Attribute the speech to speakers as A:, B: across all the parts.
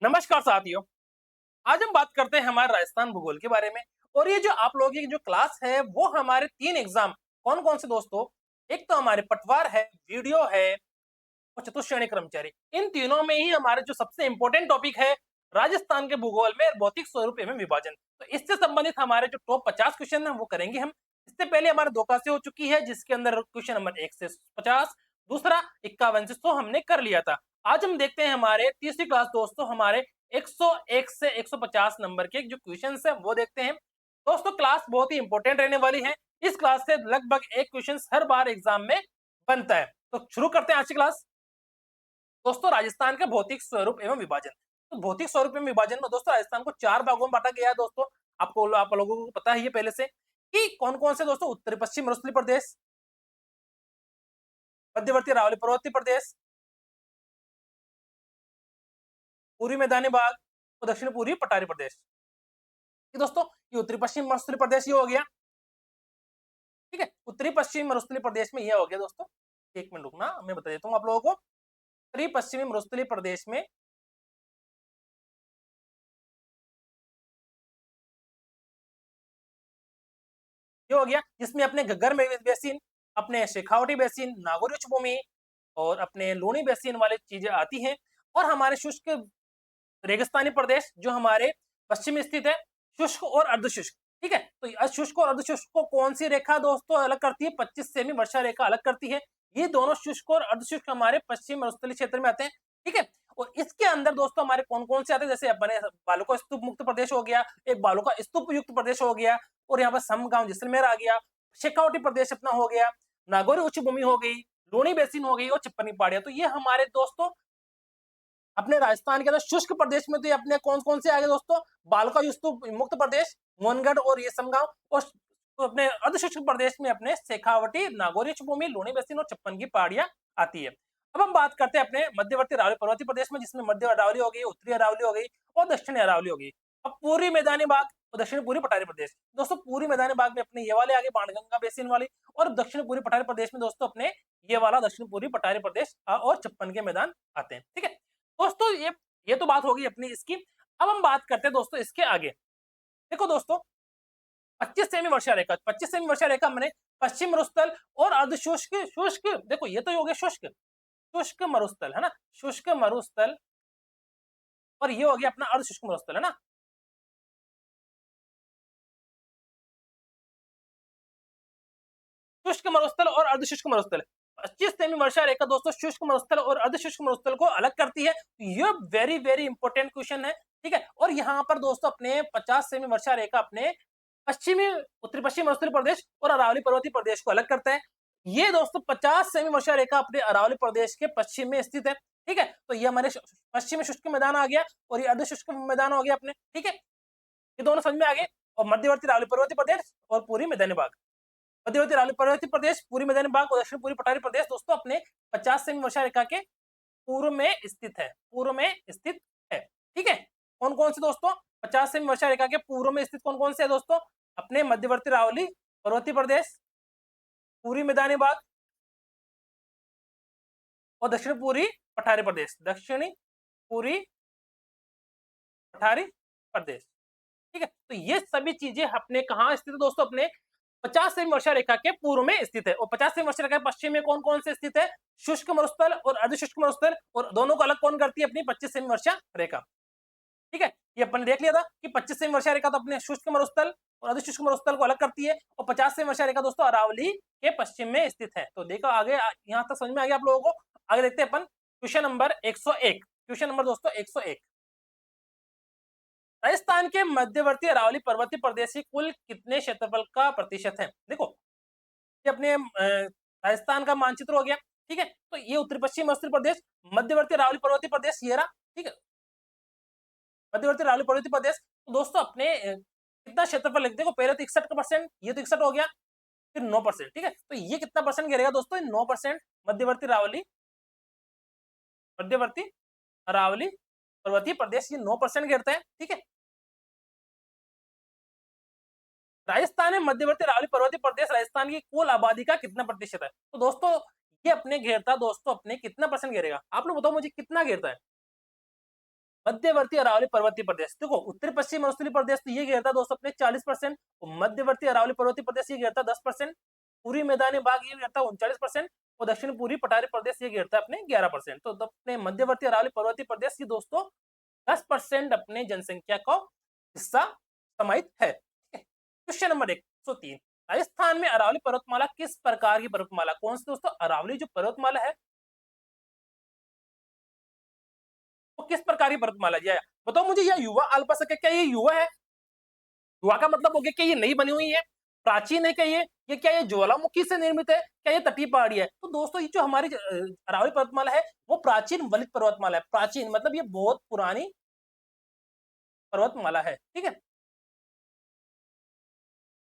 A: नमस्कार साथियों। आज हम बात करते हैं हमारे राजस्थान भूगोल के बारे में। और ये जो आप लोगों की जो क्लास है वो हमारे 3 एग्जाम कौन कौन से दोस्तों। एक तो हमारे पटवार है, वीडियो है और चतुश्रेणी कर्मचारी। इन तीनों में ही हमारे जो सबसे इंपॉर्टेंट टॉपिक है राजस्थान के भूगोल में भौतिक स्वरूप एवं विभाजन। तो इससे संबंधित हमारे जो टॉप 50 क्वेश्चन है वो करेंगे हम। इससे पहले हमारे 2 क्लासें हो चुकी है जिसके अंदर क्वेश्चन नंबर 1 से 50, दूसरा 51 से 100 हमने कर लिया था। आज हम देखते हैं हमारे तीसरी क्लास दोस्तों, हमारे 101 से 150 नंबर के जो क्वेश्चन है वो देखते हैं। दोस्तों क्लास बहुत ही इंपॉर्टेंट रहने वाली है। इस क्लास से लगभग एक क्वेश्चन हर बार एग्जाम में बनता है। तो शुरू करते हैं आज की क्लास। दोस्तों राजस्थान का भौतिक स्वरूप एवं विभाजन। तो भौतिक स्वरूप एवं विभाजन में दोस्तों राजस्थान को 4 भागों में बांटा गया है दोस्तों। आप लोगों को पता है ये पहले से कि कौन कौन से दोस्तों। उत्तरी पश्चिम मरुस्थलीय प्रदेश, मध्यवर्ती अरावली पर्वतीय प्रदेश, पूर्वी मैदानी भाग और दक्षिण पूर्वी पठारी प्रदेश। ये दोस्तों ये उत्तरी पश्चिम मरुस्थलीय प्रदेश ये हो गया। ठीक है, उत्तरी पश्चिमी मरुस्थलीय प्रदेश में ये हो गया दोस्तों। एक मिनट रुकना, मैं बता देता हूँ आप लोगों को। उत्तरी पश्चिमी मरुस्थलीय प्रदेश में ये हो गया जिसमें अपने घग्गर बेसिन, अपने शेखावटी बेसिन, नागौरी उच्च भूमि और अपने लूणी बेसिन वाली चीजें आती हैं। और हमारे शुष्क रेगिस्तानी प्रदेश जो हमारे पश्चिम में स्थित है, शुष्क और अर्धशुष्क। ठीक है, तो शुष्क और अर्धशुष्क को कौन सी रेखा दोस्तों अलग करती है? 25 सेमी वर्षा रेखा अलग करती है। ये दोनों शुष्क और अर्धशुष्क हमारे पश्चिम मरुस्थलीय क्षेत्र में आते हैं। ठीक है, और इसके अंदर दोस्तों हमारे कौन कौन से आते हैं? जैसे अपने बालुका स्तूप मुक्त प्रदेश हो गया, एक बालुका स्तूप युक्त प्रदेश हो गया, और यहाँ पर समगांव जैसलमेर आ गया, शेखावटी प्रदेश अपना हो गया, नागौरी उच्च भूमि हो गई, लूणी बेसिन हो गई और चिप्पनी पहाड़ियां। तो ये हमारे दोस्तों अपने राजस्थान के अंदर शुष्क प्रदेश में तो ये अपने कौन कौन से आ गए दोस्तों? बालका स्तूप मुक्त प्रदेश, मोनगढ़ और ये समगांव। और तो अपने अर्धशुष्क प्रदेश में अपने शेखावटी, नागौरी उच्च भूमि, लूणी बेसिन और छप्पन की पहाड़ियां आती है। अब हम बात करते हैं अपने मध्यवर्ती अरावली पर्वतीय प्रदेश में, जिसमें मध्य अरावली हो गई, उत्तरी अरावली हो गई और दक्षिणी अरावली हो गई। अब पूर्वी मैदानी भाग और दक्षिण पूर्वी पठारी प्रदेश। दोस्तों पूर्वी मैदानी भाग में अपने ये वाले आगे बाणगंगा बेसिन वाली, और दक्षिण पूर्वी पठारी प्रदेश में दोस्तों अपने ये वाला दक्षिण पूर्वी पठारी प्रदेश और छप्पन के मैदान आते हैं। ठीक है दोस्तों, ये तो बात होगी अपनी इसकी। अब हम बात करते हैं दोस्तों इसके आगे। देखो दोस्तों 25 सेमी वर्षा रेखा, 25 सेमी वर्षा रेखा मैंने पश्चिम मरुस्थल और अर्धशुष्क शुष्क। देखो ये तो हो गया शुष्क, शुष्क मरुस्थल है ना, शुष्क मरुस्थल, और ये हो गया अपना अर्धशुष्क मरुस्थल है ना। शुष्क मरुस्थल और अर्धशुष्क मरुस्थल। 25 सेमी वर्षा रेखा दोस्तों शुष्क मरुस्थल और अर्धशुष्क मरुस्थल को अलग करती है। ये वेरी वेरी इंपॉर्टेंट क्वेश्चन है। ठीक है, और यहाँ पर दोस्तों अपने 50 सेमी वर्षा रेखा अपने पश्चिमी उत्तरी पश्चिम मरुस्थलीय प्रदेश और अरावली पर्वतीय प्रदेश को अलग करता है। ये दोस्तों 50 सेमी वर्षा रेखा अपने अरावली प्रदेश के पश्चिम में स्थित है। ठीक है, तो ये हमारे पश्चिमी शुष्क मैदान आ गया और ये अर्धशुष्क मैदान हो गया अपने। ठीक है, ये दोनों समझ में आ गए। और मध्यवर्ती अरावली पर्वतीय प्रदेश और पूर्वी मैदानी भाग, मध्यवर्ती अरावली पर्वतीय प्रदेश, पूर्वी मैदानी भाग और दक्षिण पूर्वी पठारी प्रदेश दोस्तों अपने 50 सेमी वर्षा रेखा के पूर्व में स्थित है, पूर्व में स्थित है। ठीक है, कौन कौन से दोस्तों 50 सेमी वर्षा रेखा के पूर्व में स्थित कौन कौन से है दोस्तों? अपने मध्यवर्ती अरावली पर्वतीय प्रदेश, पूर्वी मैदानी भाग और दक्षिण पूर्वी पठारी प्रदेश, दक्षिणी पूर्वी पठारी प्रदेश। ठीक है, तो ये सभी चीजें अपने कहाँ स्थित है दोस्तों? अपने 50 सेमी वर्षा रेखा के पूर्व में स्थित है। और 50 सेमी वर्षा रेखा के पश्चिम में कौन कौन से स्थित है? शुष्क मरुस्थल और अर्धशुष्क मरुस्थल, और दोनों को अलग कौन करती है? अपनी 25 सेमी वर्षा रेखा। ठीक है, ये अपन ने देख लिया था कि 25 सेमी वर्षा रेखा तो अपने शुष्क मरुस्थल और अर्धशुष्क मरुस्थल को अलग करती है, और 50 सेमी वर्षा रेखा दोस्तों अरावली के पश्चिम में स्थित है। तो देखो आगे यहाँ तक समझ में आ गया आप लोगों को। आगे देखते हैं अपन क्वेश्चन नंबर 101। क्वेश्चन नंबर दोस्तों 101, राजस्थान के मध्यवर्ती अरावली पर्वतीय प्रदेश की कुल कितने क्षेत्रफल का प्रतिशत है? देखो ये अपने राजस्थान का मानचित्र हो गया। ठीक है, तो ये उत्तरी पश्चिम मध्य प्रदेश, मध्यवर्ती अरावली पर्वतीय प्रदेश ये रहा। ठीक है, मध्यवर्ती अरावली पर्वतीय प्रदेश। तो दोस्तों अपने कितना क्षेत्रफल लिख, देखो पहले तो 61%, ये तो 61 हो गया, फिर 9%। ठीक है, तो ये कितना परसेंट गिरेगा दोस्तों? 9% मध्यवर्ती अरावली, मध्यवर्ती अरावली पर्वतीय प्रदेश ये 9% गिरता है। ठीक है, राजस्थान में मध्यवर्ती अरावली पर्वतीय प्रदेश राजस्थान की कुल आबादी का कितना प्रतिशत है? तो दोस्तों ये अपने घेरता दोस्तों अपने कितना परसेंट घेरेगा? आप लोग बताओ मुझे कितना घेरता है? मध्यवर्ती अरावली पर्वतीय प्रदेश, देखो उत्तरी पश्चिम अरुणाचल प्रदेश तो ये घेरता दोस्तों अपने 40%, मध्यवर्ती अरावली पर्वतीय प्रदेश ये घेरता 10%, पूर्वी मैदानी भाग ये घेरता 39% और दक्षिण पूर्वी पठारी प्रदेश ये घेरता अपने 11%। तो अपने मध्यवर्ती अरावली पर्वतीय प्रदेश की दोस्तों 10% अपने जनसंख्या का हिस्सा समाहित है। क्वेश्चन नंबर 103, राजस्थान में अरावली पर्वतमाला किस प्रकार की पर्वतमाला, कौन सी दोस्तों अरावली जो पर्वतमाला है वो किस प्रकार की पर्वतमाला है, बताओ मुझे। यह युवा अल्पा सके, क्या ये युवा है? युवा का मतलब हो गया कि ये नई बनी हुई है, प्राचीन है क्या ये क्या ये ज्वालामुखी से निर्मित है, क्या ये तटीय पहाड़ी है? तो दोस्तों ये जो हमारी अरावली पर्वतमाला है वो प्राचीन वलित पर्वतमाला है। प्राचीन मतलब ये बहुत पुरानी पर्वतमाला है, ठीक है।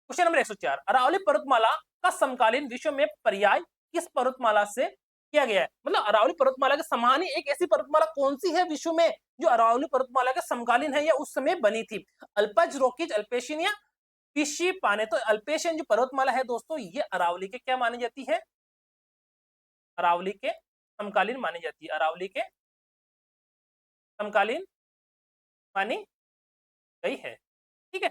A: क्वेश्चन नंबर 104, अरावली पर्वतमाला का समकालीन विश्व में पर्याय किस पर्वतमाला से किया गया है? मतलब अरावली पर्वतमाला के समान ही एक ऐसी पर्वतमाला कौन सी है विश्व में जो अरावली पर्वतमाला के समकालीन है या उस समय बनी थी? अल्पज, रोकीज, अल्पेशियन या पिशी पाने। तो अल्पेशियन जो पर्वतमाला है दोस्तों ये अरावली के क्या मानी जाती है? अरावली के समकालीन मानी जाती है, अरावली के समकालीन मानी गई है, ठीक है।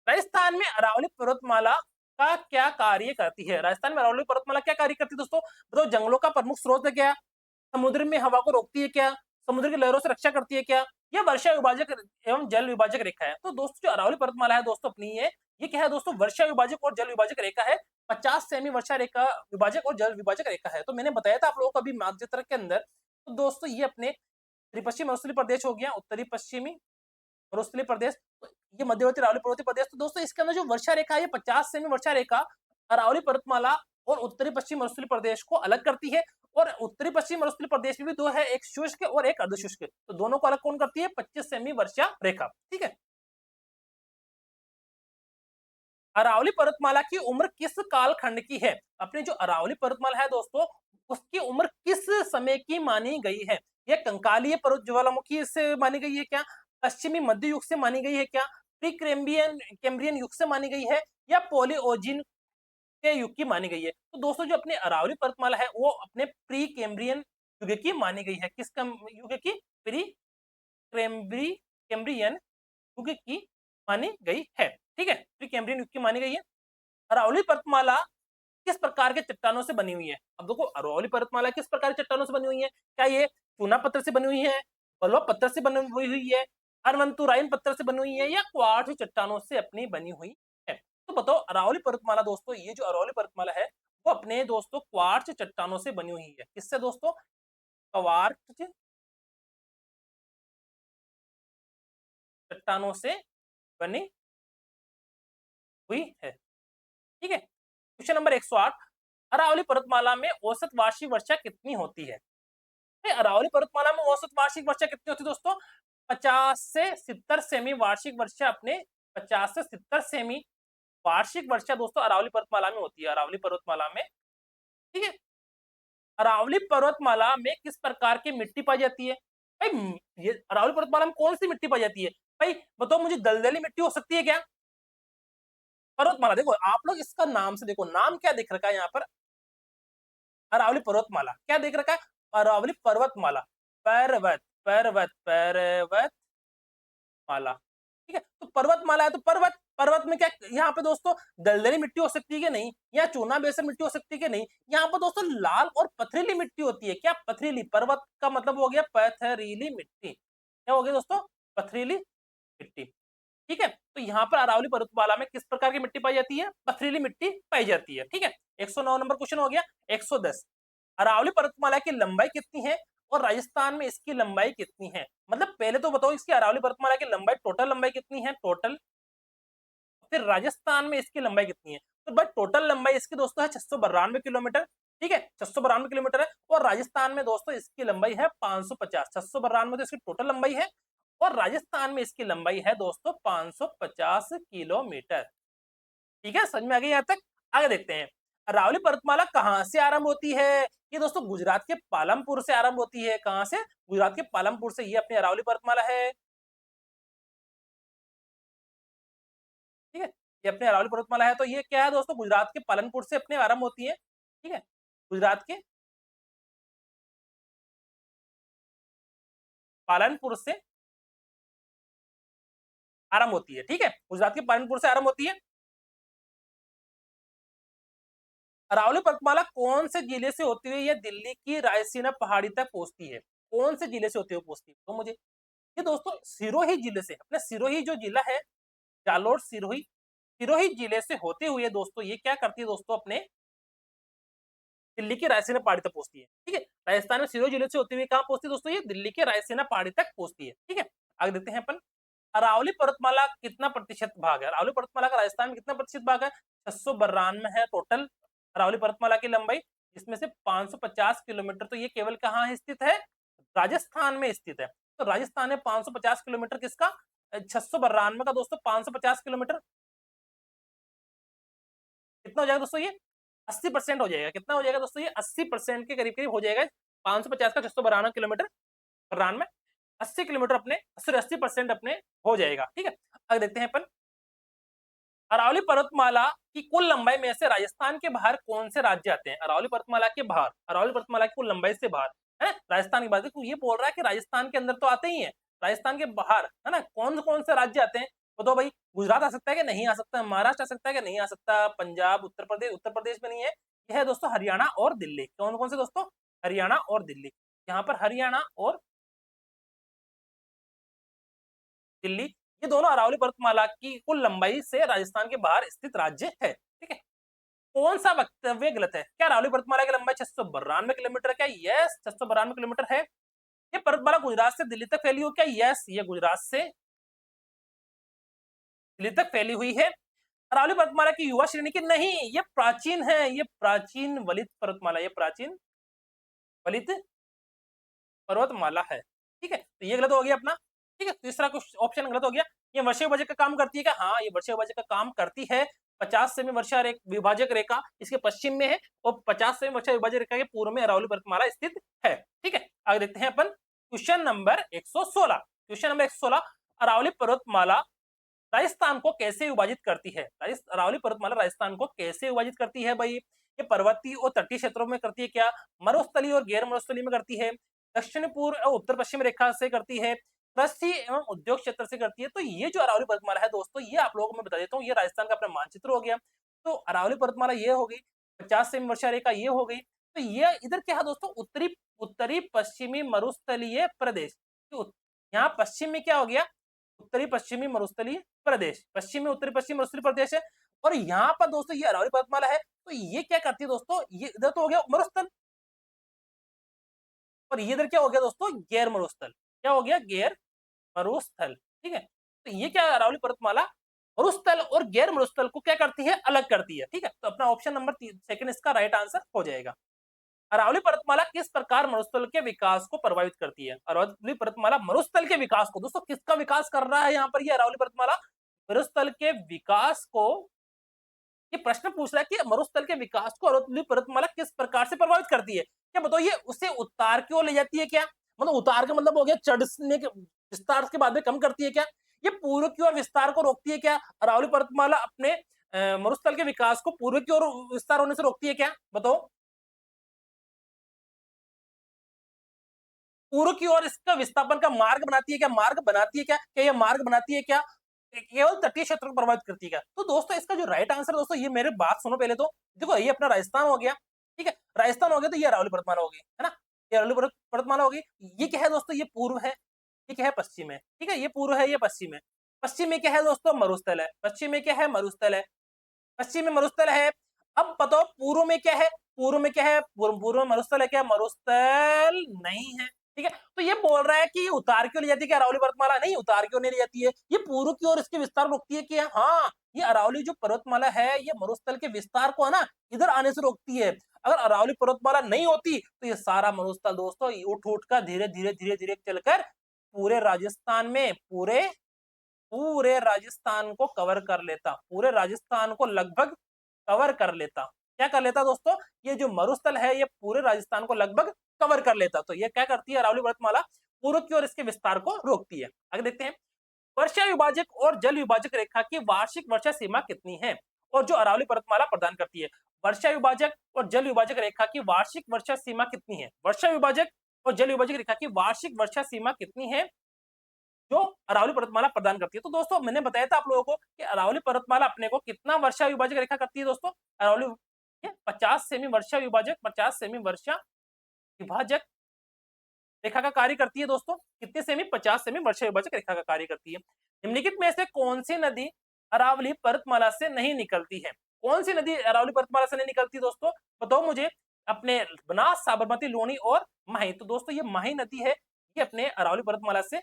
A: राजस्थान में अरावली पर्वतमाला का क्या कार्य करती है? राजस्थान में अरावली पर्वतमाला क्या कार्य करती है दोस्तों? बताओ, जंगलों का प्रमुख स्रोत है क्या? समुद्र में हवा को रोकती है क्या? समुद्र की लहरों से रक्षा करती है क्या? या वर्षा विभाजक एवं जल विभाजक रेखा है? तो दोस्तों जो अरावली पर्वतमाला है दोस्तों अपनी ये क्या है दोस्तों? वर्षा विभाजक और जल विभाजक रेखा है। 50 सेमी वर्षा रेखा विभाजक और जल विभाजक रेखा है। तो मैंने बताया था आप लोगों को अभी मानचित्र के अंदर। तो दोस्तों ये अपने उत्तरी पश्चिम अरुणाचल प्रदेश हो गया, उत्तरी पश्चिमी अरुणाचल प्रदेश, ये मध्यवर्ती अरावली पर्वतीय प्रदेश। तो दोस्तों इसके अंदर जो वर्षा रेखा है 50 सेमी वर्षा रेखा अरावली पर्वतमाला और उत्तरी पश्चिम अरुणाचल प्रदेश को अलग करती है। और उत्तरी पश्चिम अरुणाचल प्रदेश में भी दो है, एक शुष्क और एक अर्धशुष्क। तो दोनों को अलग कौन करती है? 25 सेमी वर्षा रेखा, ठीक है। अरावली पर्वतमाला की उम्र किस कालखंड की है? अपनी जो अरावली पर्वतमाला है दोस्तों उसकी उम्र किस समय की मानी गई है? यह कंकालीय पर्वत ज्वालामुखी से मानी गई है क्या? पश्चिमी मध्य युग से मानी गई है क्या? प्री कैम्ब्रियन कैम्ब्रियन युग से मानी गई है या पोलियोजिन के युग की मानी गई है? तो दोस्तों जो अपनी अरावली पर्वतमाला है वो अपने प्री कैम्ब्रियन युग की मानी गई है। किस युग की? प्री कैम्ब्रियन युग की मानी गई है, ठीक है। प्री कैम्ब्रियन युग की मानी गई है। अरावली पर्वतमाला किस प्रकार के चट्टानों से बनी हुई है? अब देखो अरावली पर्वतमाला किस प्रकार के चट्टानों से बनी हुई है? क्या ये चूना पत्थर से बनी हुई है, बलुआ पत्थर से बनी हुई है, अरवंतुराइन पत्थर से बनी हुई है या क्वार्ट्ज चट्टानों से अपनी बनी हुई है? तो बताओ अरावली पर्वतमाला दोस्तों ये जो अरावली पर्वतमाला है वो अपने दोस्तों क्वार्ट्ज चट्टानों से बनी हुई है। किससे दोस्तों? क्वार्ट्ज चट्टानों से बनी हुई है, ठीक है। क्वेश्चन नंबर 108, अरावली पर्वतमाला में औसत वार्षिक वर्षा कितनी होती है? अरावली पर्वतमाला में औसत वार्षिक वर्षा कितनी होती है दोस्तों? 50 से 70 सेमी वार्षिक वर्षा अपने 50 से 70 सेमी वार्षिक वर्षा दोस्तों अरावली पर्वतमाला में होती है, अरावली पर्वतमाला में, ठीक है। अरावली पर्वतमाला में किस प्रकार की मिट्टी पाई जाती है? भाई ये अरावली पर्वतमाला में कौन सी मिट्टी पाई जाती है? भाई बताओ मुझे, दलदली मिट्टी हो सकती है क्या? पर्वतमाला देखो आप लोग इसका नाम से देखो, नाम क्या दिख रखा है यहाँ पर? अरावली पर्वतमाला, क्या देख रखा है? अरावली पर्वतमाला, पर्वत पर्वत पर्वत माला, ठीक है। तो पर्वतमाला है तो पर्वत, पर्वत में क्या यहाँ पे दोस्तों दलदली मिट्टी हो सकती है कि नहीं, या चूना बेसन मिट्टी हो सकती है कि नहीं? यहाँ पर दोस्तों लाल और पथरीली मिट्टी होती है। क्या? पथरीली। पर्वत का मतलब हो गया पथरीली मिट्टी। क्या हो गया दोस्तों? पथरीली मिट्टी, ठीक है। तो यहाँ पर अरावली पर्वतमाला में किस प्रकार की मिट्टी पाई जाती है? पथरीली मिट्टी पाई जाती है, ठीक है। 109 नंबर क्वेश्चन हो गया। 110, अरावली पर्वतमाला की लंबाई कितनी है और राजस्थान में इसकी लंबाई कितनी है? मतलब पहले तो बताओ इसकी अरावली पर्वतमाला की लंबाई, टोटल लंबाई कितनी है टोटल, फिर राजस्थान में इसकी लंबाई कितनी है? तो भाई टोटल लंबाई इसकी दोस्तों है 692 किलोमीटर, ठीक है, 692 किलोमीटर है। और राजस्थान में दोस्तों इसकी लंबाई है 550। 692 तो इसकी टोटल लंबाई है और राजस्थान में इसकी लंबाई है दोस्तों 550 किलोमीटर, ठीक है। समझ में आ गई यहाँ तक? आगे देखते हैं, अरावली पर्वतमाला कहाँ से आरंभ होती है? ये दोस्तों गुजरात के पालमपुर से आरंभ होती है। कहाँ से? गुजरात के पालमपुर से ये अपनी अरावली पर्वतमाला है, ठीक है। ये अपने अरावली पर्वतमाला है तो ये क्या है दोस्तों? गुजरात के पालनपुर से अपने आरंभ होती है, ठीक है। गुजरात के पालनपुर से आरंभ होती है, ठीक है, गुजरात के पालनपुर से आरंभ होती है। अरावली पर्वतमाला कौन से जिले से होती हुई ये दिल्ली की रायसीना पहाड़ी तक पहुंचती है? कौन से जिले से होती हुई पहुंचती है तो मुझे ये दोस्तों सिरोही जिले से, अपने सिरोही जो जिला है, जालोर सिरोही, सिरोही जिले से होते हुए दोस्तों ये क्या करती है दोस्तों, अपने दिल्ली की रायसीना पहाड़ी तक पहुंचती है, ठीक है। राजस्थान में सिरोही जिले से होते हुए कहां पहुंचती है दोस्तों, ये दिल्ली के रायसीना पहाड़ी तक पहुंचती है, ठीक है। आगे देखते हैं अपन, अरावली पर्वतमाला कितना प्रतिशत भाग है? अरावली पर्वतमाला का राजस्थान में कितना प्रतिशत भाग है? 692 है टोटल अरावली पर्वतमाला की लंबाई, जिसमें से 550 किलोमीटर तो ये केवल कहाँ है स्थित है? राजस्थान में स्थित है। तो राजस्थान में 550 किलोमीटर किसका? 692 का दोस्तों 550 किलोमीटर कितना हो जाएगा दोस्तों, ये 80% हो जाएगा। कितना हो जाएगा दोस्तों, ये 80% के करीब करीब हो जाएगा। 550 का 692 किलोमीटर रान में 80 किलोमीटर अपने 80% अपने हो जाएगा, ठीक है। आगे देखते हैं अपन, अरावली पर्वतमाला की कुल लंबाई में से राजस्थान के बाहर कौन से राज्य आते हैं? अरावली पर्वतमाला के बाहर, अरावली पर्वतमाला की कुल लंबाई से बाहर है राजस्थान की बात, देखो ये बोल रहा है कि राजस्थान के अंदर तो आते ही है, राजस्थान के बाहर है ना कौन कौन से राज्य आते हैं? बताओ भाई, गुजरात आ सकता है कि नहीं आ सकता, महाराष्ट्र आ सकता है कि नहीं आ सकता, पंजाब, उत्तर प्रदेश में नहीं है, यह है दोस्तों हरियाणा और दिल्ली। कौन कौन से दोस्तों? हरियाणा और दिल्ली। यहाँ पर हरियाणा और दिल्ली, ये दोनों अरावली पर्वतमाला की कुल लंबाई से राजस्थान के बाहर स्थित राज्य है, ठीक है। कौन सा वक्तव्य गलत है? क्या अरावली पर्वतमाला की लंबाई 692 किलोमीटर? क्या यस 692 किलोमीटर है? ये पर्वतमाला गुजरात से दिल्ली तक फैली हुई, क्या यस ये गुजरात से दिल्ली तक फैली हुई है। अरावली पर्वतमाला की युवा श्रेणी की नहीं, ये प्राचीन है, ये प्राचीन वलित पर्वतमाला, ये प्राचीन वलित पर्वतमाला है, ठीक है। तो ये गलत हो गया अपना, ठीक है। तीसरा कुछ ऑप्शन गलत हो गया। ये वर्षा विभाजक का काम करती है क्या? हाँ, ये वर्षा विभाजक का काम करती है। 50 सेमी वर्षा विभाजक रेखा इसके पश्चिम में है और 50 सेमी वर्षा विभाजक रेखा के पूर्व में अरावली पर्वतमाला स्थित है, ठीक है। आगे देखते हैं अपन question number 116। Question number 116, Aravalli पर्वतमाला राजस्थान को कैसे विभाजित करती है? अरावली पर्वतमाला राजस्थान को कैसे विभाजित करती है भाई? ये पर्वतीय और तटीय क्षेत्रों में करती है क्या? मरुस्थलीय और गैर मरुस्थलीय में करती है? दक्षिण पूर्व और उत्तर पश्चिम रेखा से करती है? कृषि एवं उद्योग क्षेत्र से करती है? तो ये जो अरावली पर्वतमाला है दोस्तों, ये आप लोगों को मैं बता देता हूँ, ये राजस्थान का अपना मानचित्र हो गया। तो अरावली पर्वतमाला ये हो गई, 50 सेमी वर्षा रेखा ये हो गई। तो ये इधर क्या है दोस्तों, उत्तरी उत्तरी पश्चिमी मरुस्थलीय प्रदेश। तो यहाँ पश्चिम में क्या हो गया? उत्तरी पश्चिमी मरुस्थलीय प्रदेश, पश्चिम में उत्तरी पश्चिमी मरुस्थलीय प्रदेश है। और यहाँ पर दोस्तों ये अरावली पर्वतमाला है, तो ये क्या करती है दोस्तों, ये इधर तो हो गया मरुस्थल, और ये इधर क्या हो गया दोस्तों, गैर मरुस्थल। क्या हो गया? गैर मरुस्थल, ठीक है। तो ये क्या अरावली पर्वतमाला मरुस्थल और गैर मरुस्थल को क्या करती है? अलग करती है, ठीक है। तो अपना ऑप्शन नंबर सेकंड इसका राइट आंसर हो जाएगा। अरावली पर्वतमाला किस प्रकार मरुस्थल के विकास को प्रभावित करती है? अरावली पर्वतमाला मरुस्थल के विकास को, दोस्तों किसका विकास कर रहा है यहाँ पर? ये अरावली पर्वतमाला मरुस्थल के विकास को, ये प्रश्न पूछ रहा है कि मरुस्थल के विकास को अरावली पर्वतमाला किस प्रकार से प्रभावित करती है? क्या बताओ, ये उसे उतार की ओर ले जाती है क्या? मतलब उतार का मतलब हो गया चढ़ने के विस्तार के बाद में कम करती है क्या? ये पूर्व की ओर विस्तार को रोकती है क्या? अरावली पर्वतमाला अपने मरुस्थल के विकास को पूर्व की ओर विस्तार होने से रोकती है क्या? बताओ, पूर्व की ओर इसका विस्थापन का मार्ग बनाती है क्या? मार्ग बनाती है क्या? क्या ये मार्ग बनाती है क्या? केवल तटीय क्षेत्र को प्रभावित करती है क्या? तो दोस्तों इसका जो राइट आंसर दोस्तों, ये मेरे बात सुनो पहले तो, देखो ये अपना राजस्थान हो गया, ठीक है। राजस्थान हो गया तो ये अरावली पर्वतमाला हो गई, है ना, ये अरावली पर्वतमाला हो गई। ये क्या है दोस्तों? ये पूर्व है, ये क्या है? पश्चिम है, ठीक है। ये पूर्व है, ये पश्चिम है। पश्चिम में क्या है दोस्तों? मरुस्थल है। पश्चिम में क्या है? मरुस्थल है। पश्चिम में मरुस्थल है। अब बताओ पूर्व में क्या है? पूर्व में क्या है? पूर्व में मरुस्थल है क्या? मरुस्थल नहीं है, ठीक है। तो ये बोल रहा है कि उतार क्यों ले जाती है क्या अरावली पर्वतमाला? नहीं, उतार क्यों नहीं ले जाती है, ये पूर्व की ओर इसके विस्तार रोकती है कि हाँ, ये अरावली जो पर्वतमाला है ये मरुस्थल के विस्तार को है ना इधर आने से रोकती है। अगर अरावली पर्वतमाला नहीं होती तो ये सारा मरुस्थल दोस्तों उठ उठ कर धीरे धीरे धीरे धीरे चलकर पूरे राजस्थान में पूरे पूरे राजस्थान को कवर कर लेता, पूरे राजस्थान को लगभग कवर कर लेता। क्या कर लेता दोस्तों? ये जो मरुस्थल है ये पूरे राजस्थान को लगभग कवर कर लेता। तो ये क्या करती है अरावली पर्वतमाला? पूर्व की ओर इसके विस्तार को रोकती है। आगे देखते हैं, वर्षा विभाजक और जल विभाजक रेखा की वार्षिक वर्षा सीमा कितनी है? और जो अरावली पर्वतमाला प्रदान करती है, वर्षा विभाजक और जल विभाजक रेखा की वार्षिक वर्षा सीमा कितनी है? वर्षा विभाजक और जल विभाजक रेखा की वार्षिक वर्षा सीमा कितनी है जो अरावली पर्वतमाला प्रदान करती है। तो दोस्तों मैंने बताया था आप लोगों को कि अरावली पर्वतमाला अपने को कितना वर्षा विभाजक रेखा करती है दोस्तों, अरावली 50 सेमी वर्षा विभाजक, 50 सेमी वर्षा विभाजक रेखा का कार्य करती है दोस्तों। कितने सेमी? 50 सेमी वर्षा विभाजक रेखा का कार्य करती है। निम्नलिखित में से कौन सी नदी अरावली पर्वतमाला से नहीं निकलती है? कौन सी नदी अरावली पर्वतमाला से नहीं निकलती दोस्तों? बताओ मुझे। अपने बनास, साबरमती, लूनी और माही। तो दोस्तों ये माही नदी है, ये अपने अरावली पर्वतमाला से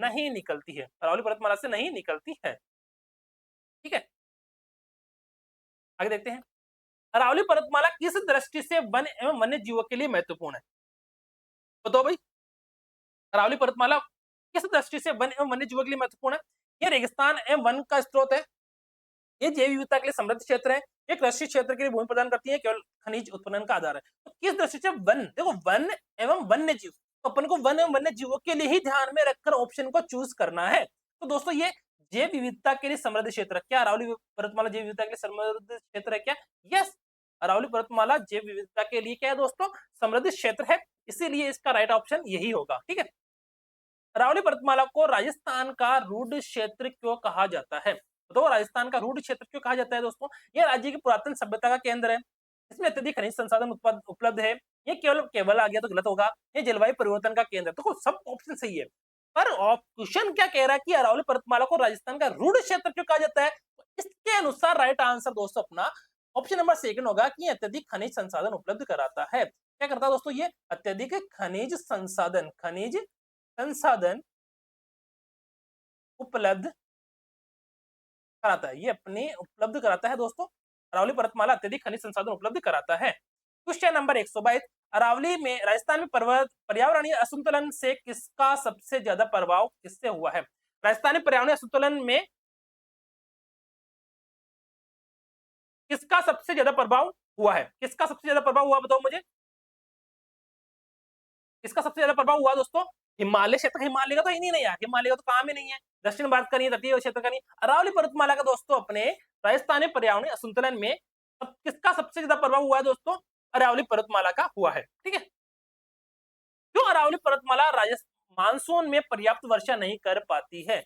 A: नहीं निकलती है, अरावली पर्वतमाला से नहीं निकलती है। ठीक है, आगे देखते हैं। अरावली पर्वतमाला किस दृष्टि से वन एवं वन्य जीवों के लिए महत्वपूर्ण है? बताओ भाई, अरावली पर्वतमाला किस दृष्टि से वन एवं वन्य जीवों के लिए महत्वपूर्ण है? ये रेगिस्तान एवं वन का स्रोत है, ये जैव विविधता के लिए समृद्ध क्षेत्र है, ये कृषि क्षेत्र के लिए भूमि प्रदान करती है, केवल खनिज उत्पादन का आधार है। तो किस दृष्टि से वन, देखो वन एवं वन्य जीव, तो अपन को वन एवं वन्य जीवों के लिए ही ध्यान में रखकर ऑप्शन को चूज करना है। तो दोस्तों ये जैव विविधता के लिए समृद्ध क्षेत्र है। क्या अरावली पर्वतमाला जैव विविधता के लिए समृद्ध क्षेत्र है क्या? यस, अरावली पर्वतमाला जैव विविधता के लिए क्या है दोस्तों? समृद्ध क्षेत्र है, इसीलिए इसका राइट ऑप्शन यही होगा। ठीक है, अरावली पर्वतमाला को राजस्थान का रूढ़ क्षेत्र क्यों कहा जाता है? तो राजस्थान का रूढ़ क्षेत्र क्यों कहा जाता है दोस्तों? यह राज्य की पुरातन सभ्यता का केंद्र है, इसमें अत्यधिक खनिज संसाधन उपलब्ध है। ये केवल केवल आ गया तो गलत होगा, ये जलवायु परिवर्तन का केंद्र है। तो सब ऑप्शन सही है, पर क्वेश्चन क्या कह रहा है कि अरावली पर्वतमाला को राजस्थान का रूढ़ क्षेत्र क्यों कहा जाता है? तो इसके अनुसार राइट आंसर दोस्तों अपना ऑप्शन नंबर सेकंड होगा कि अत्यधिक खनिज संसाधन उपलब्ध कराता है। क्या करता है दोस्तों? ये अत्यधिक खनिज संसाधन, खनिज संसाधन उपलब्ध कराता है, ये अपने उपलब्ध कराता है दोस्तों। अरावली पर्वतमाला अत्यधिक खनिज संसाधन उपलब्ध कराता है। क्वेश्चन नंबर 122, अरावली में राजस्थान में पर्यावरणीय असंतुलन से किसका सबसे ज्यादा प्रभाव किससे हुआ है? राजस्थानी पर्यावरणीय असंतुलन में किसका सबसे ज्यादा प्रभाव हुआ है? किसका सबसे ज्यादा प्रभाव हुआ बताओ मुझे। किसका सबसे ज्यादा प्रभाव हुआ दोस्तों? हिमालय क्षेत्र, हिमालय का तो ही नहीं यार, हिमालय का तो काम ही नहीं है, दक्षिण भारत का नहीं, तटीय क्षेत्र का नहीं। अरावली पर्वतमाला का दोस्तों अपने राजस्थानी पर्यावरणीय असंतुलन में किसका सबसे ज्यादा प्रभाव हुआ है दोस्तों? अरावली पर्वतमाला का हुआ है। ठीक है, क्यों अरावली पर्वतमाला राजस्थान मानसून में पर्याप्त वर्षा नहीं कर पाती है?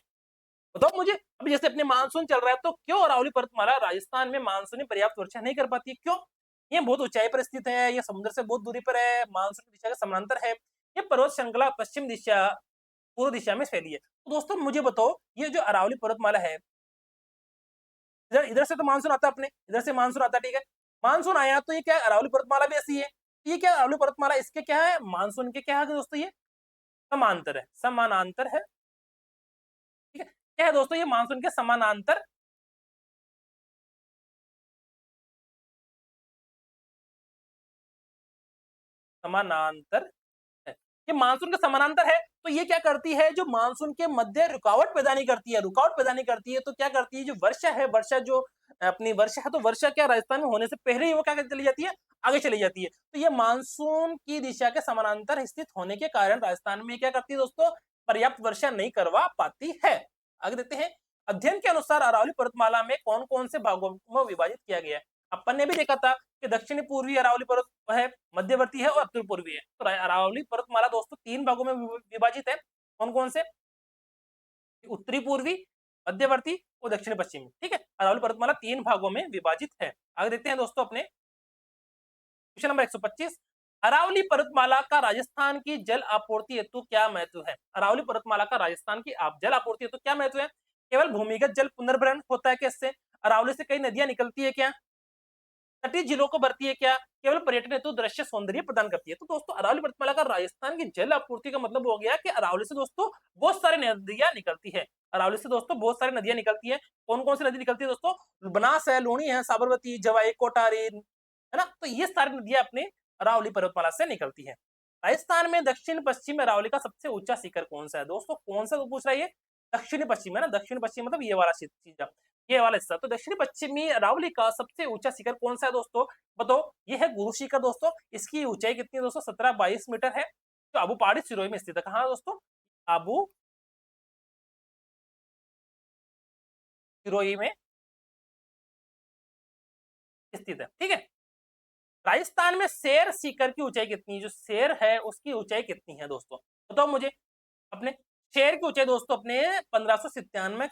A: बताओ मुझे। अभी जैसे अपने मानसून चल रहा है, तो क्यों अरावली पर्वतमाला राजस्थान में मानसून में पर्याप्त वर्षा नहीं कर पाती है? क्यों? ये बहुत ऊंचाई पर स्थित है, ये समुद्र से बहुत दूरी पर है, मानसून दिशा के समानांतर है, ये पर्वत श्रृंखला पश्चिम दिशा, पूर्व दिशा में फैली है। तो दोस्तों मुझे बताओ, ये जो अरावली पर्वतमाला है, इधर इधर से तो मानसून आता है, अपने इधर से मानसून आता है, ठीक है, मानसून आया तो ये क्या अरावली पर्वतमाला भी ऐसी है, ये क्या अरावली पर्वतमाला इसके क्या है, मानसून के क्या है दोस्तों? ये समांतर है, समानांतर है। ठीक है, क्या है दोस्तों? ये मानसून के समानांतर, समानांतर है। ये मानसून के समानांतर है, तो ये क्या करती है, जो मानसून के मध्य रुकावट पैदा नहीं करती है, रुकावट पैदा नहीं करती है, तो क्या करती है, जो वर्षा है, वर्षा जो अपनी वर्षा है, तो वर्षा क्या राजस्थान में होने से पहले ही वो क्या करती चली जाती है, आगे चली जाती है। तो ये मानसून की दिशा के समानांतर स्थित होने के कारण राजस्थान में क्या करती है दोस्तों? पर्याप्त वर्षा नहीं करवा पाती है। आगे देखते हैं। अध्ययन के अनुसार अरावली पर्वतमाला में कौन कौन से भागों में विभाजित किया गया है? अपन ने भी देखा था कि दक्षिणी पूर्वी अरावली पर्वत है, मध्यवर्ती है और उत्तर पूर्वी है। तो अरावली पर्वतमाला दोस्तों 3 भागों में विभाजित है। कौन-कौन से? उत्तरी पूर्वी, मध्यवर्ती और दक्षिण पश्चिमी। ठीक है, अरावली पर्वतमाला 3 भागों में विभाजित है। आगे देखते हैं दोस्तों अपने क्वेश्चन नंबर 125, अरावली पर्वतमाला का राजस्थान की जल आपूर्ति हेतु क्या महत्व है? अरावली पर्वतमाला का राजस्थान की आप जल आपूर्ति हेतु क्या महत्व है? केवल भूमिगत जल पुनर्भरण होता है क्या इससे? अरावली से कई नदियां निकलती है क्या? तटीय जिलों को भरती है क्या? केवल पर्यटन हेतु दृश्य सौंदर्य प्रदान करती है। तो दोस्तों अरावली पर्वतमाला का राजस्थान की जल आपूर्ति का मतलब हो गया कि अरावली से दोस्तों बहुत सारी नदियां निकलती है। अरावली से दोस्तों बहुत सारी नदियां निकलती है। कौन-कौन सी नदी निकलती है दोस्तों? बनास है, लूनी है, साबरमती, जवाई, कोटारी, है ना? तो ये सारी नदियां अपने अरावली पर्वतमाला से निकलती है। राजस्थान में दक्षिण पश्चिम अरावली का सबसे ऊंचा शिखर कौन सा है? दोस्तों कौन सा तो पूछ रहा है ये? दक्षिणी पश्चिम है ना, दक्षिण पश्चिम मतलब ये वाला चीज, ये वाला हिस्सा। तो दक्षिणी पश्चिमी अरावली का सबसे ऊंचा शिखर कौन सा है दोस्तों? बताओ। ये है गुरु शिखर दोस्तों। इसकी ऊंचाई कितनी है दोस्तों? 17-22 मीटर है, जो आबू पहाड़ी सिरोही में स्थित है। कहाँ दोस्तों? आबू सिरोही में स्थित है। ठीक है, राजस्थान में शेर शिखर की ऊंचाई कितनी है? जो शेर है उसकी ऊंचाई कितनी है दोस्तों, बताओ मुझे। अपने शेर की ऊंचाई दोस्तों अपने 1597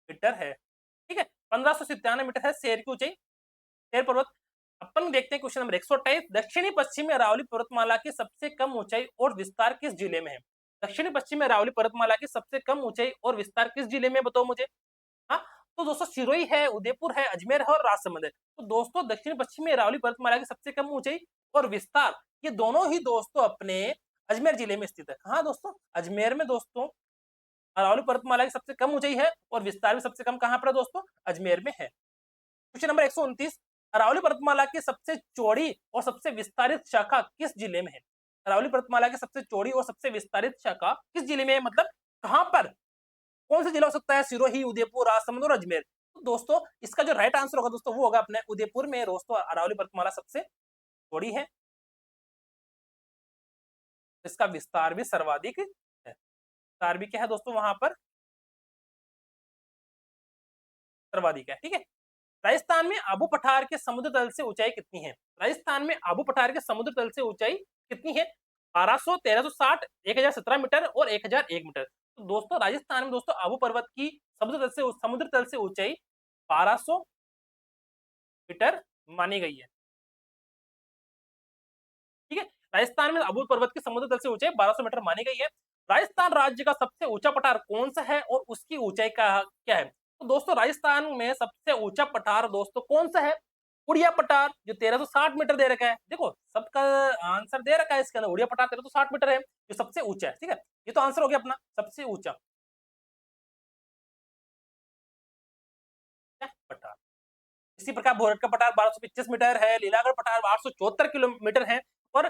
A: मीटर है, ठीक है। 1597 मीटर है शेर की ऊंचाई, शेर पर्वत। अपन देखते हैं क्वेश्चन नंबर 128। दक्षिणी पश्चिमी अरावली पर्वतमाला की सबसे कम ऊंचाई और विस्तार किस जिले में है? दक्षिणी पश्चिमी अरावली पर्वतमाला की सबसे कम ऊंचाई और विस्तार किस जिले में, बताओ मुझे। हाँ, तो दोस्तों सिरोही है, उदयपुर है, अजमेर है और राजसमंद है। तो दोस्तों दक्षिण पश्चिमी अरावली पर्वतमाला की सबसे कम ऊंचाई और विस्तार ये दोनों ही दोस्तों अपने अजमेर जिले में स्थित है। हाँ दोस्तों, अजमेर में दोस्तों अरावली पर्वतमाला की सबसे कम ऊंचाई है और विस्तार भी सबसे कम कहां पर है दोस्तों, अजमेर में है। Question number 129। अरावली पर्वतमाला की सबसे चौड़ी और सबसे विस्तारित शाखा किस जिले में है? अरावली पर्वतमाला की सबसे चौड़ी और सबसे विस्तारित शाखा किस जिले में है, मतलब कहां पर, कौन सा जिला हो सकता है? सिरोही, उदयपुर, राजसमंद और अजमेर। तो दोस्तों इसका जो राइट आंसर होगा दोस्तों वो होगा अपने उदयपुर में दोस्तों अरावली पर्वतमाला सबसे चौड़ी है, इसका विस्तार भी सर्वाधिक है। विस्तार भी क्या है दोस्तों वहां पर, सर्वाधिक है, ठीक है। राजस्थान में आबू पठार के समुद्र तल से ऊंचाई कितनी है? राजस्थान में आबू पठार के समुद्र तल से ऊंचाई कितनी है? 1200, 1360, 1017 मीटर और 1001 मीटर। तो दोस्तों राजस्थान में दोस्तों आबू पर्वत की समुद्र तल से ऊंचाई 1200 मीटर मानी गई है, ठीक है। राजस्थान में आबू पर्वत की समुद्र तल से ऊंचाई 1200 मीटर मानी गई है। राजस्थान राज्य का सबसे ऊंचा पठार कौन सा है और उसकी ऊंचाई का क्या है? तो दोस्तों राजस्थान में सबसे ऊंचा पठार दोस्तों कौन सा है? उड़िया पठार, जो 1360 मीटर दे रखा है। देखो सबका आंसर दे रखा है इसके अंदर, उड़िया पठार 1360 मीटर है जो सबसे ऊंचा है, ठीक है। ये तो आंसर हो गया अपना सबसे ऊंचा पठार। इसी प्रकार भोरट का पठार 1225 मीटर है, लीलागढ़ पठार 874 किलोमीटर है और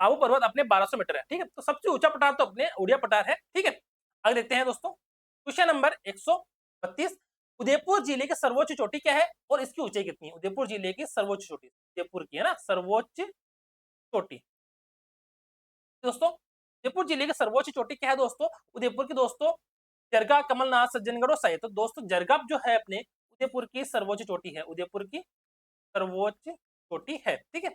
A: आबू पर्वत अपने 1200 मीटर है, ठीक है। तो सबसे ऊंचा पठार तो अपने उड़िया पठार है, ठीक है। आगे देखते हैं दोस्तों क्वेश्चन नंबर 132। उदयपुर जिले की सर्वोच्च चोटी क्या है और इसकी ऊंचाई कितनी है? उदयपुर जिले की सर्वोच्च चोटी, उदयपुर की है ना सर्वोच्च चोटी। दोस्तों उदयपुर जिले की सर्वोच्च चोटी क्या है दोस्तों? उदयपुर की दोस्तों जरगा, कमलनाथ, सज्जनगढ़ और साई। तो दोस्तों जरगा जो है अपने उदयपुर की सर्वोच्च चोटी है, उदयपुर की सर्वोच्च चोटी है, ठीक है।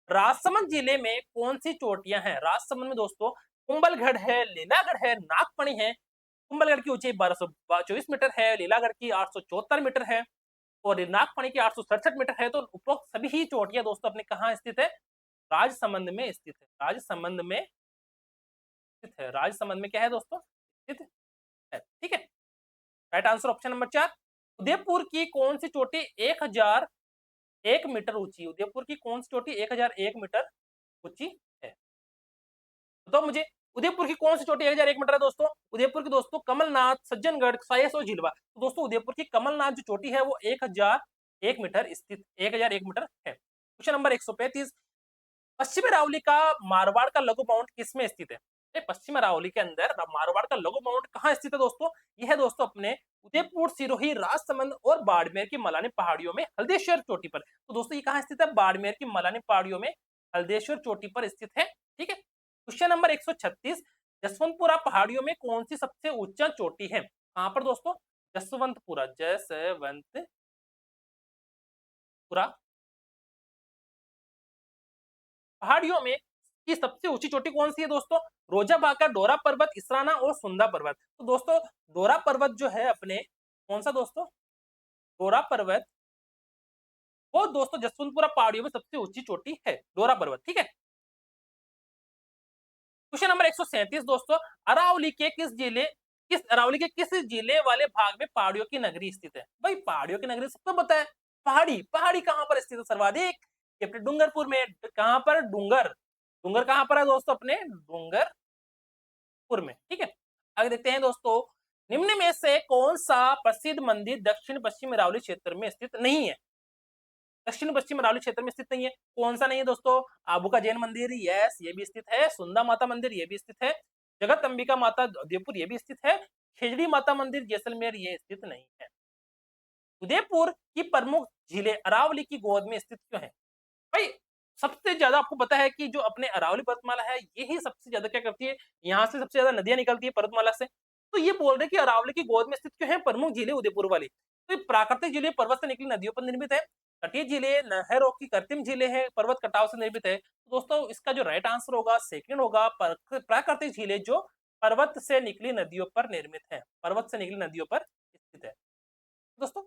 A: राजसमंद जिले में कौन सी चोटियां हैं? राजसमंद में दोस्तों कुंभलगढ़ है, लीलागढ़ है, नागपणी है। कुंभलगढ़ की ऊंचाई 1224 मीटर है, लीलागढ़ की 874 मीटर है और नागपणी की 867 मीटर है। तो उपरोक्त सभी ही चोटियां दोस्तों अपने कहाँ स्थित है? राजसमंद में स्थित है, राजसमंद में स्थित है। राजसमंद में क्या है दोस्तों, स्थित है, ठीक है। Right answer option number 4। Udaipur की कौन सी चोटी 1001 मीटर ऊंची? उदयपुर की कौन सी चोटी 1001 मीटर ऊंची है? तो मुझे उदयपुर की कौन सी चोटी 1001 मीटर है दोस्तों? उदयपुर की दोस्तों कमलनाथ, सज्जनगढ़, सायस और झिलवा। तो दोस्तों उदयपुर की कमलनाथ जो चोटी है वो 1001 मीटर स्थित, 1001 मीटर है। Question number 135। पश्चिमी अरावली का मारवाड़ का लघु माउंट किसमें स्थित है? पश्चिम अरावली के अंदर मारवाड़ का लघु माउंट कहाँ स्थित है दोस्तों? यह है दोस्तों अपने उदयपुर, सिरोही, राजसमंद और बाड़मेर की मलानी पहाड़ियों में हल्देश्वर चोटी पर। तो दोस्तों ये कहाँ स्थित है? बाड़मेर की मलानी पहाड़ियों में हल्देश्वर चोटी पर स्थित है, ठीक है। Question number 136। जसवंतपुरा पहाड़ियों में कौन सी सबसे ऊंचा चोटी है? कहां पर दोस्तों? जसवंतपुरा, जसवंतपुरा पहाड़ियों में की सबसे ऊंची चोटी कौन सी है दोस्तों? रोजा बाका, डोरा पर्वत, इसराना और सुंदा पर्वत। तो दोस्तों डोरा पर्वत जो है अपने कौन सा दोस्तों? डोरा पर्वत वो दोस्तों जसवंतपुरा पहाड़ियों में सबसे ऊंची चोटी है, डोरा पर्वत, ठीक है। क्वेश्चन नंबर 137 दोस्तों, अरावली के किस जिले वाले भाग में पहाड़ियों की नगरी स्थित है? भाई पहाड़ियों की नगरी सबको पता है, पहाड़ी पहाड़ी कहां पर स्थित है सर्वाधिक? ये अपने डूंगरपुर में। कहां पर? डूंगर, डूंगर कहां पर है दोस्तों? अपने डूंगरपुर में, ठीक है। आगे देखते हैं दोस्तों, निम्न में से कौन सा प्रसिद्ध मंदिर दक्षिण पश्चिम अरावली क्षेत्र में स्थित नहीं है? दक्षिण पश्चिम अरावली क्षेत्र में स्थित नहीं है, कौन सा नहीं है दोस्तों? आबू का जैन मंदिर, यस ये भी स्थित है। सुंदा माता मंदिर ये भी स्थित है। जगत अंबिका माता उदयपुर ये भी स्थित है। खेजड़ी माता मंदिर जैसलमेर ये स्थित नहीं है। उदयपुर की प्रमुख झीलें अरावली की गोद में स्थित क्यों है? भाई सबसे ज्यादा आपको पता है कि जो अपने अरावली पर्वतमाला है यही सबसे ज्यादा क्या करती है, यहाँ से सबसे ज्यादा नदियां निकलती है पर्वतमाला से। तो ये बोल रहे कि अरावली की गोद में स्थित क्यों है प्रमुख झीलें उदयपुर वाली? तो ये प्राकृतिक झीलें पर्वत से निकली नदियों पर निर्मित है। तटीय झीलें नहरों की कृत्रिम झीलें हैं, पर्वत कटाव से निर्मित है। तो दोस्तों इसका जो राइट आंसर होगा सेकंड होगा, प्राकृतिक झीलें जो पर्वत से निकली नदियों पर निर्मित है, पर्वत से निकली नदियों पर स्थित है। दोस्तों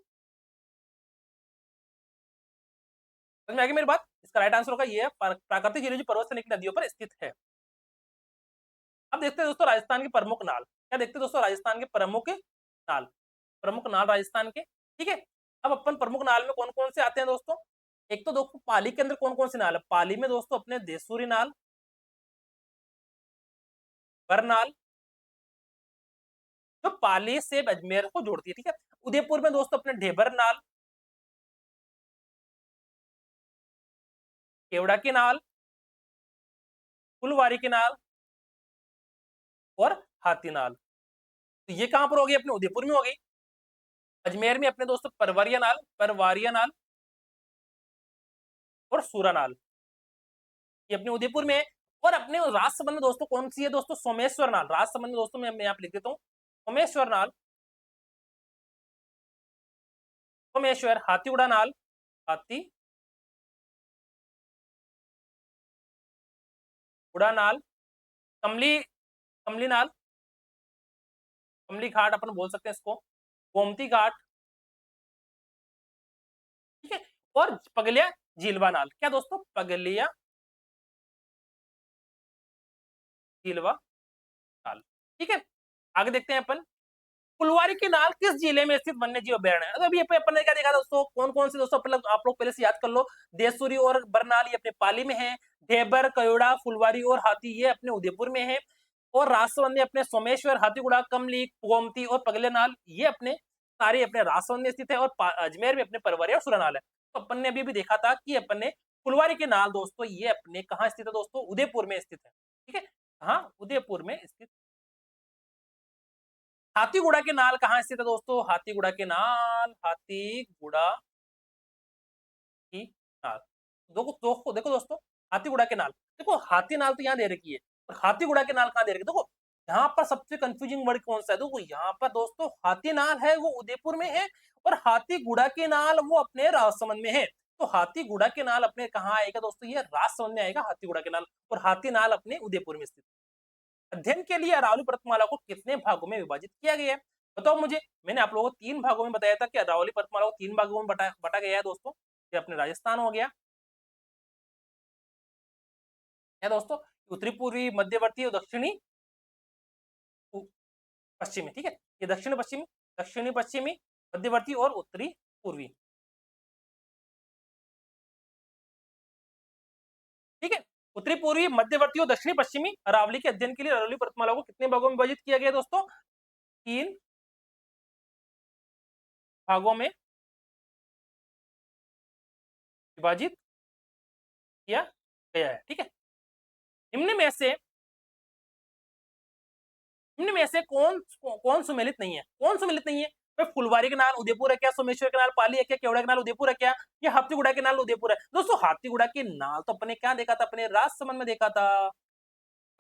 A: समझ में आ गई मेरी बात? इसका राइट आंसर होगा ये है, प्राकृतिक झीलें जो पर्वत से निकली नदियों पर स्थित है। अब देखते हैं दोस्तों राजस्थान के प्रमुख नाल। क्या देखते हैं दोस्तों राजस्थान के प्रमुख नाल, प्रमुख नाल राजस्थान के, ठीक है। अब अपन प्रमुख नाल में कौन कौन से आते हैं दोस्तों? एक तो दोस्तों पाली के अंदर कौन कौन से नाल है? पाली में दोस्तों अपने देसूरी नाल, बरनाल, जो पाली से अजमेर को जोड़ती है, ठीक है। उदयपुर में दोस्तों अपने ढेबर नाल, केवड़ा की नाल, फुलवारी की नाल और हाथी नाल। तो ये कहां पर होगी? अपने उदयपुर में होगी। अजमेर में अपने दोस्तों परवारिया नाल और सूरा नाल, ये अपने उदयपुर में है। और अपने राजसमंद में दोस्तों कौन सी है दोस्तों? सोमेश्वर नाल। राजसमंद में दोस्तों मैं यहाँ पे लिख देता हूँ, सोमेश्वर नाल, सोमेश्वर, हाथीगुड़ा नाल, हाथी गुड़ा नाल, कमली, कमली नाल, कमली घाट अपन बोल सकते हैं इसको, गोमती घाट, ठीक है। और पगलिया झीलवा नाल। क्या दोस्तों? पगलिया झीलवा नाल, ठीक है। आगे देखते हैं अपन, फुलवारी की नाल किस जिले में स्थित वन्य जीव अभ्यारण्य है? अभी अपन ने क्या देखा दोस्तों, कौन कौन से दोस्तों मतलब आप लोग पहले से याद कर लो। देसूरी और बरनाल ये अपने पाली में है, ढेबर, कयोड़ा, फुलवारी और हाथी ये अपने उदयपुर में है, और राजसमंद में अपने सोमेश्वर, हाथीगुड़ा, कमली, गोमती और पगलेनाल ये अपने सारे अपने राजसमंद में स्थित है, और अजमेर में अपने परवरिया और सुरनाल है। तो अपन ने अभी भी देखा था कि अपन ने फुलवारी के नाल दोस्तों ये अपने कहाँ स्थित है दोस्तों? उदयपुर में स्थित है, ठीक है। हाँ उदयपुर में स्थित। हाथीगुड़ा के नाल कहाँ स्थित है दोस्तों? हाथीगुड़ा के नाल, हाथीगुड़ा की नाल, देखो दोस्तों, हाथीगुड़ा के नाल, देखो हाथी नाल तो यहाँ दे रखी है, और हाथीगुड़ा के नाल कहाँ दे रखी है? देखो यहाँ पर सबसे कंफ्यूजिंग वर्ड कौन सा है? देखो यहाँ पर दोस्तों हाथी नाल है वो उदयपुर में है, और हाथीगुड़ा के नाल वो अपने राजसमंद में है। तो हाथीगुड़ा के नाल अपने कहाँ आएगा दोस्तों? ये राजसमंद में आएगा हाथीगुड़ा के नाल, और हाथी नाल अपने उदयपुर में स्थित। अध्ययन के लिए अरावली पर्वतमाला को कितने भागों में विभाजित किया गया है? बताओ मुझे। मैंने आप लोगों को 3 भागों में बताया था कि अरावली पर्वतमाला को 3 भागों में बटा गया है दोस्तों। ये अपने राजस्थान हो गया है दोस्तों, उत्तरी पूर्वी, मध्यवर्ती और दक्षिणी पश्चिमी, ठीक है। ये दक्षिणी पश्चिमी, दक्षिणी पश्चिमी, मध्यवर्ती और उत्तरी पूर्वी, ठीक है। उत्तरी पूर्वी, मध्यवर्ती और दक्षिणी पश्चिमी अरावली के अध्ययन के लिए अरावली पर्वतमाला को कितने भागों में विभाजित किया गया दोस्तों? 3 भागों में विभाजित किया गया है, ठीक है। निम्न में से निम्न में से कौन सुमेलित नहीं है? कौन सुमेलित नहीं है? तो फुलवारी के नाल उदयपुर है क्या? सोमेश्वर के नाल पाली है क्या? केवड़ा के नाल उदयपुर है क्या? या हाथीगुड़ा के नाल उदयपुर है? दोस्तों हाथीगुड़ा के नाल तो अपने क्या देखा था? अपने राजसमंद में देखा था।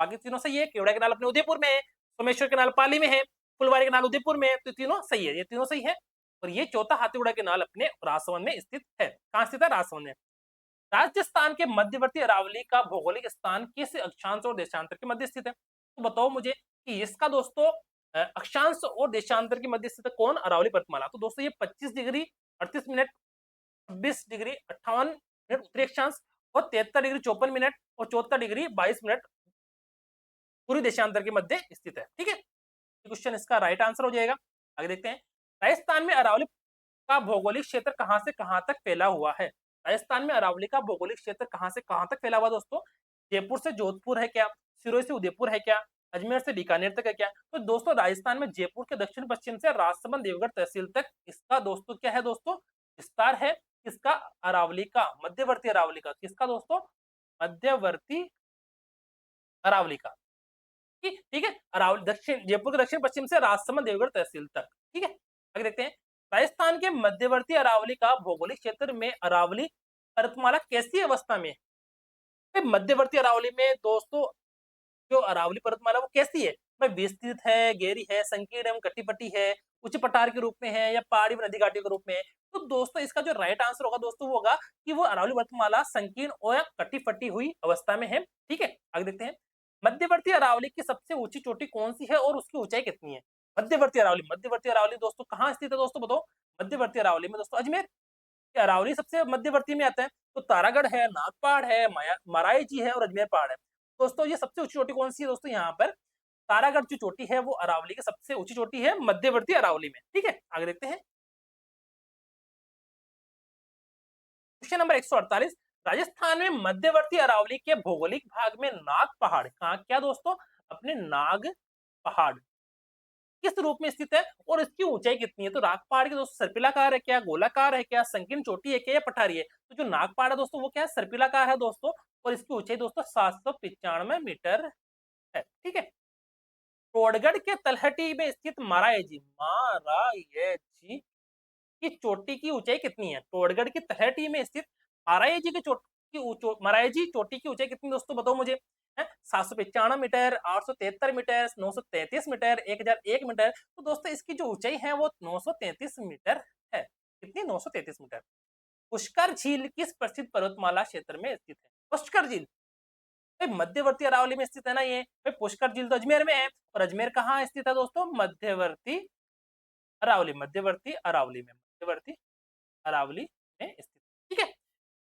A: बाकी तीनों सही है। केवड़ा के नाल अपने उदयपुर में है, सोमेश्वर के नाल पाली में है, फुलवारी के नाल उदयपुर में है, तो तीनों सही है, ये तीनों सही है। और ये चौथा हाथीगुड़ा के नाल अपने राजसमंद में स्थित है। कहाँ स्थित है? राजसमंद में। राजस्थान के मध्यवर्ती अरावली का भौगोलिक स्थान किस अक्षांश और देशांतर के मध्य स्थित है? तो बताओ मुझे कि इसका दोस्तों अक्षांश और देशांतर के मध्य स्थित कौन? अरावली पर्वतमाला। तो दोस्तों ये 25 डिग्री 38 मिनट, 26 डिग्री 58 मिनट उत्तरी अक्षांश, और 73 डिग्री 54 मिनट और 74 डिग्री 22 मिनट पूर्वी देशांतर के मध्य स्थित है, ठीक है। क्वेश्चन इसका राइट आंसर हो जाएगा। आगे देखते हैं, राजस्थान में अरावली का भौगोलिक क्षेत्र कहां से कहां तक फैला हुआ है? राजस्थान में अरावली का भौगोलिक क्षेत्र कहां से कहां तक फैला हुआ दोस्तों? जयपुर से जोधपुर है क्या? सिरोही से उदयपुर है क्या? अजमेर से बीकानेर तक है क्या? तो दोस्तों राजस्थान में जयपुर के दक्षिण पश्चिम से राजसमंद देवगढ़ तहसील तक इसका दोस्तों क्या है दोस्तों? विस्तार है। किसका? अरावली का, मध्यवर्ती अरावली का। किसका दोस्तों? मध्यवर्ती अरावली का, ठीक है। अरावली दक्षिण, जयपुर के दक्षिण पश्चिम से राजसमंद देवगढ़ तहसील तक, ठीक है। आगे देखते हैं, राजस्थान के मध्यवर्ती अरावली का भौगोलिक क्षेत्र में अरावली पर्वतमाला कैसी अवस्था में है? मध्यवर्ती अरावली में दोस्तों जो अरावली पर्वतमाला वो कैसी है? भाई विस्तृत है, गहरी है, संकीर्ण एवं कटिपटी है, उच्च पठार के रूप में है या पहाड़ी व नदी घाटियों के रूप में है? तो दोस्तों इसका जो राइट आंसर होगा दोस्तों वो होगा कि वो अरावली पर्वतमाला संकीर्ण और कटी-फटी हुई अवस्था में है। ठीक है? आगे देखते हैं। मध्यवर्ती अरावली की सबसे ऊँची चोटी कौन-सी है और उसकी ऊँचाई कितनी है? मध्यवर्ती अरावली दोस्तों कहाँ स्थित है दोस्तों बताओ? मध्यवर्ती अरावली में दोस्तों अजमेर। ये अरावली सबसे मध्यवर्ती में आता है, तो तारागढ़ है, नागपहाड़ है, मराई जी है और अजमेर पहाड़ है। दोस्तों ये सबसे ऊँची चोटी कौन-सी है दोस्तों यहाँ पर? तारागढ़ जो चोटी है वो अरावली की सबसे ऊँची चोटी है मध्यवर्ती अरावली में। ठीक है? आगे देखते हैं। क्वेश्चन नंबर 148 राजस्थान में मध्यवर्ती अरावली के भौगोलिक भाग में नाग पहाड़ कहाँ क्या दोस्तों? अपने नाग पहाड़ किस रूप में स्थित है और इसकी ऊंचाई कितनी है? तो नाग पहाड़ की दोस्तों सर्पिलाकार है क्या, गोलाकार है क्या, संकीर्ण चोटी है क्या या पठारी है? तो जो नाग पहाड़ है दोस्तों वो क्या है? सर्पिलाकार है दोस्तों और इसकी ऊंचाई दोस्तों 795 मीटर है। ठीक है? टोडगढ़ के तलहटी में स्थित मारायजी की चोटी की ऊंचाई कितनी है? टोडगढ़ की तलहटी में स्थित मारायजी की मारायजी चोटी की ऊंचाई कितनी दोस्तों बताओ मुझे? 795 मीटर, 873 मीटर, 933 मीटर, 1001 मीटर। तो दोस्तों इसकी जो ऊंचाई है वो 933 मीटर है। कितनी? 933 मीटर। पुष्कर झील किस प्रसिद्ध पर्वतमाला क्षेत्र में स्थित है? पुष्कर झील भाई मध्यवर्ती अरावली में स्थित है ना ये। भाई पुष्कर झील तो अजमेर में है और अजमेर कहाँ स्थित है दोस्तों? मध्यवर्ती अरावली में स्थित। ठीक है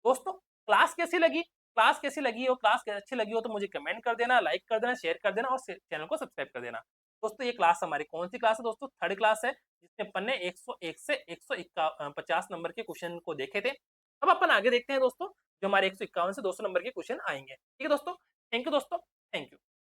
A: दोस्तों, क्लास कैसी लगी हो, क्लास अच्छी लगी हो तो मुझे कमेंट कर देना, लाइक कर देना, शेयर कर देना और चैनल को सब्सक्राइब कर देना। दोस्तों ये क्लास हमारी कौन सी क्लास है दोस्तों? थर्ड क्लास है जिसमें अपन ने 101 से 150 नंबर के क्वेश्चन को देखे थे। अब अपन आगे देखते हैं दोस्तों जो हमारे 151 से 200 नंबर के क्वेश्चन आएंगे। ठीक है दोस्तों, थैंक यू दोस्तों, थैंक यू।